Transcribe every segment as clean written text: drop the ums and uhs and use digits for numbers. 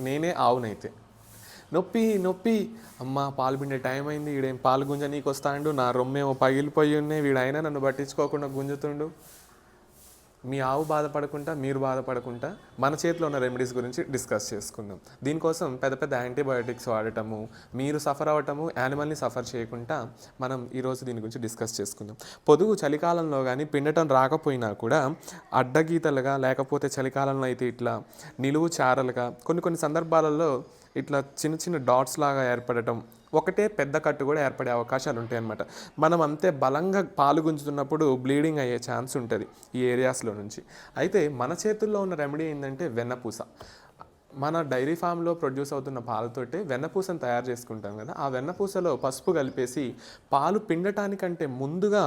నేనే ఆవునైతే నొప్పి నొప్పి అమ్మ పాలు పిండే టైం అయింది, వీడేం పాలు గుంజ నీకు వస్తాడు, నా రొమ్మేమో పగిలిపోయి ఉన్నాయి, వీడైనా నన్ను పట్టించుకోకుండా గుంజుతుండు. మీ ఆవు బాధపడకుండా, మీరు బాధపడకుండా మన చేతిలో ఉన్న రెమెడీస్ గురించి డిస్కస్ చేసుకుందాం. దీనికోసం పెద్ద పెద్ద యాంటీబయాటిక్స్ వాడటము, మీరు సఫర్ అవ్వటము, యానిమల్ని సఫర్ చేయకుండా మనం ఈరోజు దీని గురించి డిస్కస్ చేసుకుందాం. పొదుగు చలికాలంలో కానీ పిండటం రాకపోయినా కూడా అడ్డగీతలుగా, లేకపోతే చలికాలంలో అయితే ఇట్లా నిలువు చారలుగా, కొన్ని సందర్భాలలో ఇట్లా చిన్న చిన్న డాట్స్ లాగా ఏర్పడటం, ఒకటే పెద్ద కట్టు కూడా ఏర్పడే అవకాశాలు ఉంటాయి అన్నమాట. మనం అంతే బలంగా పాలు గుంజుతున్నప్పుడు బ్లీడింగ్ అయ్యే ఛాన్స్ ఉంటుంది ఈ ఏరియాస్లో నుంచి. అయితే మన చేతుల్లో ఉన్న రెమెడీ ఏంటంటే వెన్నపూస. మన డైరీ ఫామ్లో ప్రొడ్యూస్ అవుతున్న పాలతోటే వెన్నపూసను తయారు చేసుకుంటాం కదా. ఆ వెన్నపూసలో పసుపు కలిపేసి పాలు పిండటానికంటే ముందుగా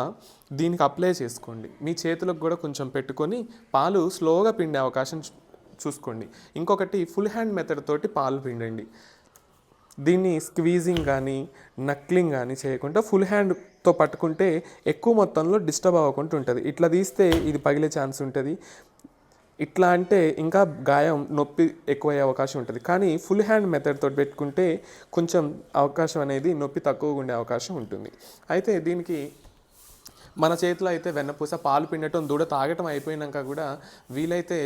దీనికి అప్లై చేసుకోండి. మీ చేతులకు కూడా కొంచెం పెట్టుకొని పాలు స్లోగా పిండే అవకాశం చూసుకోండి. ఇంకొకటి ఫుల్ హ్యాండ్ మెథడ్ తోటి పాలు పిండండి. దీన్ని స్క్వీజింగ్ కానీ నక్లింగ్ కానీ చేయకుండా ఫుల్ హ్యాండ్తో పట్టుకుంటే ఎక్కువ మొత్తంలో డిస్టర్బ్ అవ్వకుండా ఉంటుంది. ఇట్లా తీస్తే ఇది పగిలే ఛాన్స్ ఉంటుంది. ఇట్లా అంటే ఇంకా గాయం నొప్పి ఎక్కువయ్యే అవకాశం ఉంటుంది. కానీ ఫుల్ హ్యాండ్ మెథడ్ తోటి పెట్టుకుంటే కొంచెం అవకాశం అనేది నొప్పి తక్కువగా ఉండే అవకాశం ఉంటుంది. అయితే దీనికి మన చేతిలో అయితే వెన్నపూస, పాలు పిండటం, దూడ తాగటం అయిపోయినాక కూడా వీలైతే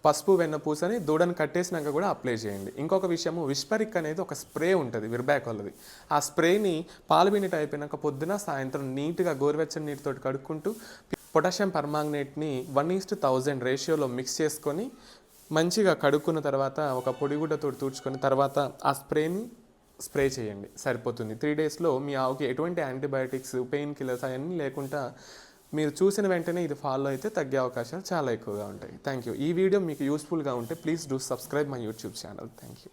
పసుపు వెన్నపూసని దూడను కట్టేసినాక కూడా అప్లై చేయండి. ఇంకొక విషయము, విస్పరిక్ అనేది ఒక స్ప్రే ఉంటుంది విర్బ్యాక్ వాళ్ళది. ఆ స్ప్రేని పాలు పిండిట అయిపోయినాక పొద్దున సాయంత్రం నీట్గా గోరువెచ్చని నీటితో కడుక్కుంటూ పొటాషియం పర్మాంగనేట్ని 1:1000 రేషియోలో మిక్స్ చేసుకొని మంచిగా కడుక్కున్న తర్వాత ఒక పొడిగుడ్డతో తుడుచుకొని తర్వాత ఆ స్ప్రేని స్ప్రే చేయండి, సరిపోతుంది. 3 డేస్లో మీ ఆవుకి ఎటువంటి యాంటీబయాటిక్స్, పెయిన్ కిల్లర్స్ అవన్నీ లేకుండా మీరు చూసిన వెంటనే ఇది ఫాలో అయితే తగ్గే అవకాశాలు చాలా ఎక్కువగా ఉంటాయి. Thank you. ఈ వీడియో మీకు యూస్ఫుల్గా ఉంటే please do subscribe my YouTube channel. Thank you.